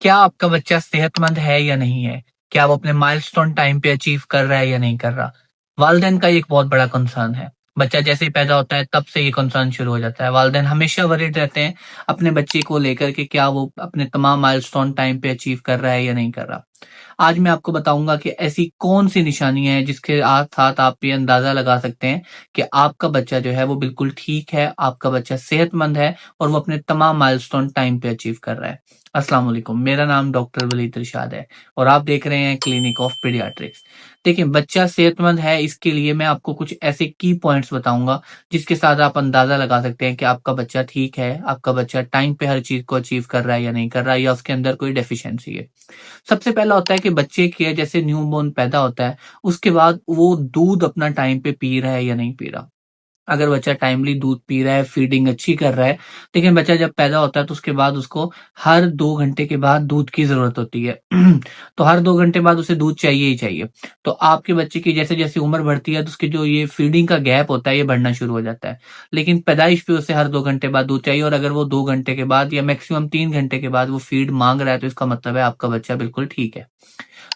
क्या आपका बच्चा सेहतमंद है या नहीं है? क्या वो अपने माइलस्टोन टाइम पे अचीव कर रहा है या नहीं कर रहा? वालिदैन का ये एक बहुत बड़ा कंसर्न है। बच्चा जैसे ही पैदा होता है तब से ये कंसर्न शुरू हो जाता है। वालिदैन हमेशा वरीड रहते हैं अपने बच्चे को लेकर के क्या वो अपने तमाम माइलस्टोन टाइम पे अचीव कर रहा है या नहीं कर रहा। आज मैं आपको बताऊँगा कि ऐसी कौन-सी निशानियाँ हैं जिसके साथ आप ये अंदाज़ा लगा सकते हैं कि आपका बच्चा जो है वो बिल्कुल ठीक है, आपका बच्चा सेहतमंद है और वो अपने तमाम माइलस्टोन टाइम पे अचीव कर रहा है। अस्सलाम वालेकुम, मेरा नाम डॉक्टर वलीद इरशाद है और आप देख रहे हैं क्लिनिक ऑफ पीडियाट्रिक्स। देखिए, बच्चा सेहतमंद है इसके लिए मैं आपको कुछ ऐसे की पॉइंट्स बताऊँगा जिसके साथ आप अंदाज़ा लगा सकते हैं कि आपका बच्चा ठीक है, आपका बच्चा टाइम पे हर चीज़ को अचीव कर रहा है या नहीं कर रहा है या उसके अंदर कोई डेफिशिएंसी है। सबसे पहला होता है कि बच्चे के जैसे न्यूबॉर्न पैदा होता है, उसके बाद वो दूध अपना टाइम पे पी रहा है या नहीं पी रहा। अगर बच्चा टाइमली दूध पी रहा है, फीडिंग अच्छी कर रहा है, लेकिन बच्चा जब पैदा होता है तो उसके बाद उसको हर 2 घंटे के बाद दूध की ज़रूरत होती है। तो हर 2 घंटे बाद उसे दूध चाहिए ही चाहिए। तो आपके बच्चे की जैसे-जैसे उम्र बढ़ती है तो उसकी जो ये फीडिंग का गैप होता है ये बढ़ना शुरू हो जाता है। लेकिन पैदाइश पे उसे हर 2 घंटे बाद दूध चाहिए और अगर वो 2 घंटे के बाद या मैक्सिमम 3 घंटे के बाद वो फीड माँग रहा है तो इसका मतलब है आपका बच्चा बिल्कुल ठीक है।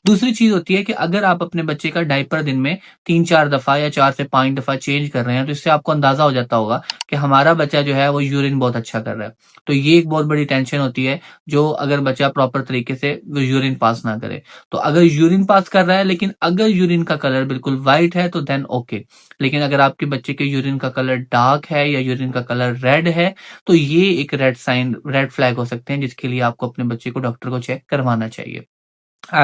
दूसरी चीज़ होती है कि अगर आप अपने बच्चे का डायपर दिन में 3-4 दफ़ा या 4 से 5 दफ़ा चेंज कर रहे हैं, तो इससे आपको अंदाज़ा हो जाता होगा कि हमारा बच्चा जो है वो यूरिन बहुत अच्छा कर रहा है। तो ये एक बहुत बड़ी टेंशन होती है, जो अगर बच्चा प्रॉपर तरीके से वो यूरिन पास ना करे। तो अगर यूरिन पास कर रहा है लेकिन अगर यूरिन का कलर बिल्कुल व्हाइट है तो देन ओके। लेकिन अगर आपके बच्चे के यूरिन का कलर डार्क है या यूरिन का कलर रेड है, तो ये एक रेड फ्लैग हो सकते हैं जिसके लिए आपको अपने बच्चे को डॉक्टर को चेक करवाना चाहिए।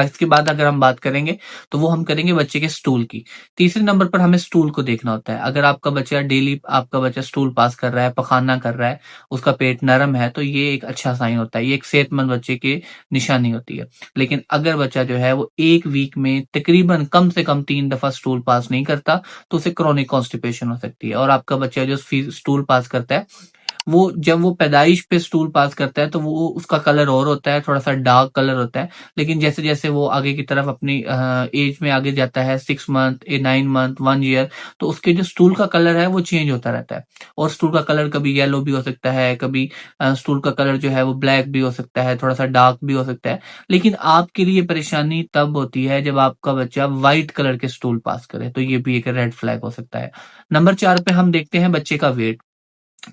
इसके बाद अगर हम बात करेंगे, तो वो हम करेंगे बच्चे के स्टूल की। तीसरे नंबर पर हमें स्टूल को देखना होता है। अगर आपका बच्चा स्टूल पास कर रहा है, पखाना कर रहा है, उसका पेट नरम है, तो ये एक अच्छा साइन होता है। ये एक सेहतमंद बच्चे की निशानी होती है। लेकिन अगर बच्चा जो है वो 1 वीक में तकरीबन कम से कम 3 दफ़ा स्टूल पास नहीं करता, तो उसे क्रोनिक कॉन्स्टिपेशन हो सकती है और आपका बच्चा जो स्टूल पास करता है, वो जब वो पैदाइश पे स्टूल पास करता है तो वो उसका कलर और होता है, थोड़ा-सा डार्क कलर होता है। लेकिन जैसे-जैसे वो आगे की तरफ अपनी ऐज में आगे जाता है 6 मंथ, 9 मंथ, 1 ईयर, तो उसके जो स्टूल का कलर है वो चेंज होता रहता है। और स्टूल का कलर कभी येलो भी हो सकता है, कभी स्टूल का कलर जो है वो ब्लैक भी हो सकता है, थोड़ा-सा डार्क भी हो सकता है। लेकिन आपके लिए परेशानी तब होती है जब आपका बच्चा व्हाइट कलर के स्टूल पास करे, तो ये भी एक रेड फ्लैग हो सकता है। नंबर 4 पे हम देखते हैं बच्चे का वेट।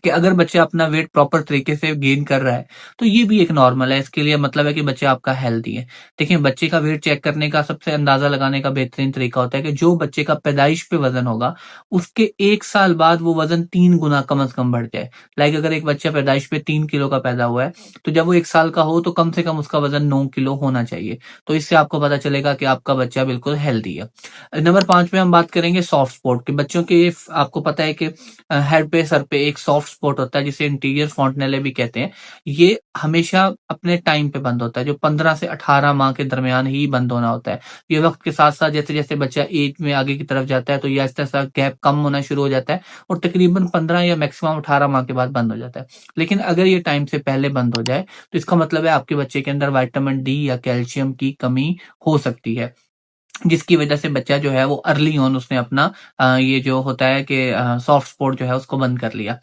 कि अगर बच्चा अपना वेट प्रॉपर तरीके से गेन कर रहा है, तो ये भी एक नॉर्मल है। इसके लिए मतलब है कि बच्चा आपका हेल्दी है। देखिए, बच्चे का वेट चेक करने का सबसे अंदाज़ा लगाने का बेहतरीन तरीका होता है कि जो बच्चे का पैदाइश पे वज़न होगा, उसके 1 साल बाद वो वज़न 3 गुना कम से कम बढ़ जाए। लाइक अगर एक बच्चा पैदाइश पे 3 किलो का पैदा हुआ है, तो जब वो 1 साल का हो तो कम से कम उसका वज़न 9 किलो होना चाहिए। तो इससे आपको पता चलेगा कि आपका बच्चा बिल्कुल हेल्दी है। नंबर 5 में हम बात करेंगे सॉफ्ट स्पॉट की। बच्चों के आपको पता है कि हेड पे, सर पे एक सॉफ्ट स्पॉट होता है जिसे इंटीरियर फॉन्टनेले भी कहते हैं। ये हमेशा अपने टाइम पे बंद होता है, जो 15 से 18 माह के दरमियान ही बंद होना होता है। ये वक़्त के साथ-साथ जैसे-जैसे बच्चा एज में आगे की तरफ जाता है, तो ये आहिस्ता-आहिस्ता गैप कम होना शुरू हो जाता है और तकरीबन 15 या मैक्सिमम 18 माह के बाद बंद हो जाता है। लेकिन अगर ये टाइम से पहले बंद हो जाए, तो इसका मतलब है आपके बच्चे के अंदर विटामिन डी या कैल्शियम की कमी हो सकती है। जिसकी वजह से बच्चा जो है वो अर्ली ऑन उसने अपना ये जो होता है कि सॉफ्ट स्पॉट जो है उसको बंद कर लिया।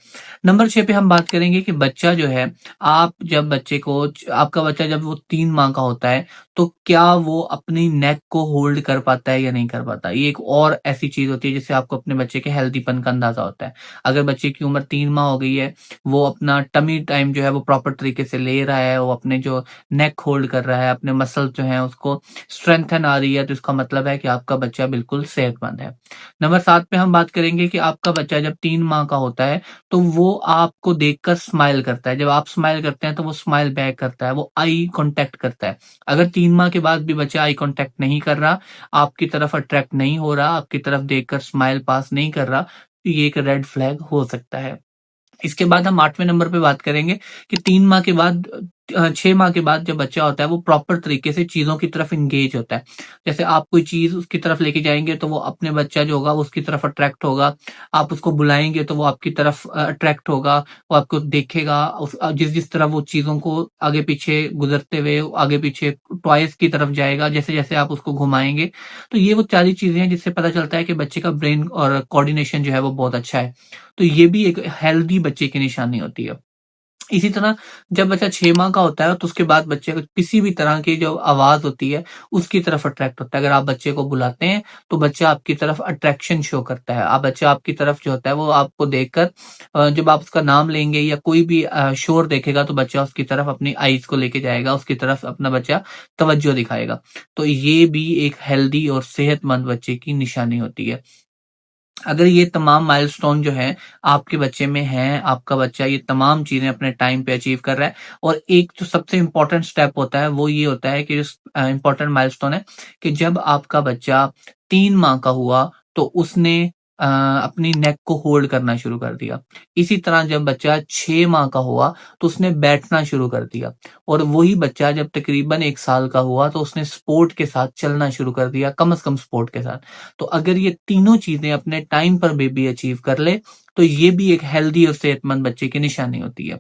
नंबर 6 पे हम बात करेंगे कि बच्चा जो है आप जब बच्चे को आपका बच्चा जब वो 3 माह का होता है, तो क्या वो अपनी नेक को होल्ड कर पाता है या नहीं कर पाता? ये एक और ऐसी चीज़ होती है जिससे आपको अपने बच्चे के हेल्दीपन का अंदाज़ा होता है। अगर बच्चे की उम्र 3 माह हो गई है, वो अपना टमी टाइम जो है वो प्रॉपर तरीके से ले रहा है, वो अपने जो नेक होल्ड कर रहा है, अपने मसल्स जो हैं उसको स्ट्रेंथन आ रही है, तो इसका मतलब है कि आपका बच्चा बिल्कुल सेहतमंद है। नंबर 7 पे हम बात करेंगे कि आपका बच्चा जब 3 माह का होता है, तो वो आपको देखकर स्माइल करता है। जब आप स्माइल करते हैं, तो वो स्माइल बैक करता है, वो आई कॉन्टैक्ट करता है। अगर 3 माह के बाद भी बच्चा आई कॉन्टैक्ट नहीं कर रहा, आपकी तरफ अट्रैक्ट नहीं हो रहा, आपकी तरफ देखकर स्माइल पास नहीं कर रहा, तो ये एक रेड फ्लैग हो सकता है। इसके बाद हम 8वें नंबर पे बात करेंगे कि 3 माह के बाद 6 माह के बाद जब बच्चा होता है वो प्रॉपर तरीके से चीज़ों की तरफ एंगेज होता है। जैसे आप कोई चीज़ उसकी तरफ लेके जाएँगे तो वो अपने बच्चा जो होगा वो उसकी तरफ अट्रैक्ट होगा। आप उसको बुलाएँगे तो वो आपकी तरफ अट्रैक्ट होगा, वो आपको देखेगा जिस-जिस तरह वो चीज़ों को आगे-पीछे गुज़रते हुए आगे-पीछे टॉयज़ की तरफ जाएगा, जैसे-जैसे आप उसको घुमाएँगे। तो ये वो सारी चीज़ें हैं जिससे पता चलता है कि बच्चे का ब्रेन और कोऑर्डिनेशन जो है वो बहुत अच्छा है। तो ये भी एक हेल्दी बच्चे की निशानी होती है। इसी तरह जब बच्चा 6 माह का होता है तो उसके बाद बच्चे को किसी भी तरह की जो आवाज़ होती है, उसकी तरफ अट्रैक्ट होता है। अगर आप बच्चे को बुलाते हैं, तो बच्चा आपकी तरफ अट्रैक्शन शो करता है। बच्चा आपकी तरफ जो होता है वो आपको देखकर जब आप उसका नाम लेंगे या कोई भी शोर देखेगा तो बच्चा उसकी तरफ अपनी आइज़ को लेके जाएगा, उसकी तरफ अपना बच्चा तवज्जो दिखाएगा। तो ये भी एक हेल्दी और सेहतमंद बच्चे की निशानी होती है। अगर ये तमाम माइलस्टोन जो है आपके बच्चे में हैं, आपका बच्चा ये तमाम चीज़ें अपने टाइम पे अचीव कर रहा है और एक जो सबसे इम्पोर्टेंट स्टेप होता है वो ये होता है कि इम्पोर्टेंट माइलस्टोन है कि जब आपका बच्चा 3 माह का हुआ तो उसने अपनी नेक को होल्ड करना शुरू कर दिया। इसी तरह जब बच्चा 6 माह का हुआ तो उसने बैठना शुरू कर दिया और वही बच्चा जब तकरीबन 1 साल का हुआ तो उसने स्पोर्ट के साथ चलना शुरू कर दिया, कम से कम स्पोर्ट के साथ। तो अगर ये तीनों चीज़ें अपने टाइम पर बेबी अचीव कर ले, तो ये भी एक हेल्दी और सेहतमंद बच्चे की निशानी होती है।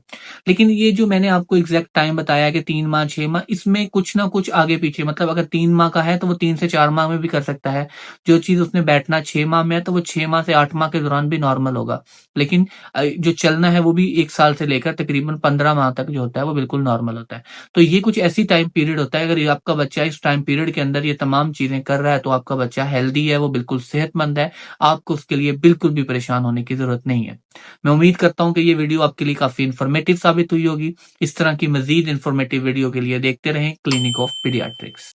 लेकिन ये जो मैंने आपको एग्ज़ैक्ट टाइम बताया कि 3 माह, 6 माह, इसमें कुछ ना कुछ आगे-पीछे मतलब अगर 3 माह का है, तो वो 3 से 4 माह में भी कर सकता है। जो चीज़ उसने बैठना 6 माह में है, तो वो 6 माह से 8 माह के दौरान भी नॉर्मल होगा। लेकिन जो चलना है, वो भी 1 साल से लेकर तकरीबन 15 माह तक जो होता है, वो बिल्कुल नॉर्मल होता है। तो ये कुछ ऐसी टाइम पीरियड होता है, अगर ये आपका बच्चा इस टाइम पीरियड के अंदर ये तमाम चीज़ें कर रहा है, तो आपका बच्चा हेल्दी है, वो बिल्कुल सेहतमंद है। आपको उसके लिए बिल्कुल भी परेशान होने की ज़रूरत नहीं है। मैं उम्मीद करता हूँ कि ये वीडियो आपके लिए काफ़ी इन्फॉर्मेटिव साबित हुई होगी। इस तरह की मज़ीद इन्फॉर्मेटिव वीडियो के लिए देखते रहें क्लिनिक ऑफ पीडियाट्रिक्स।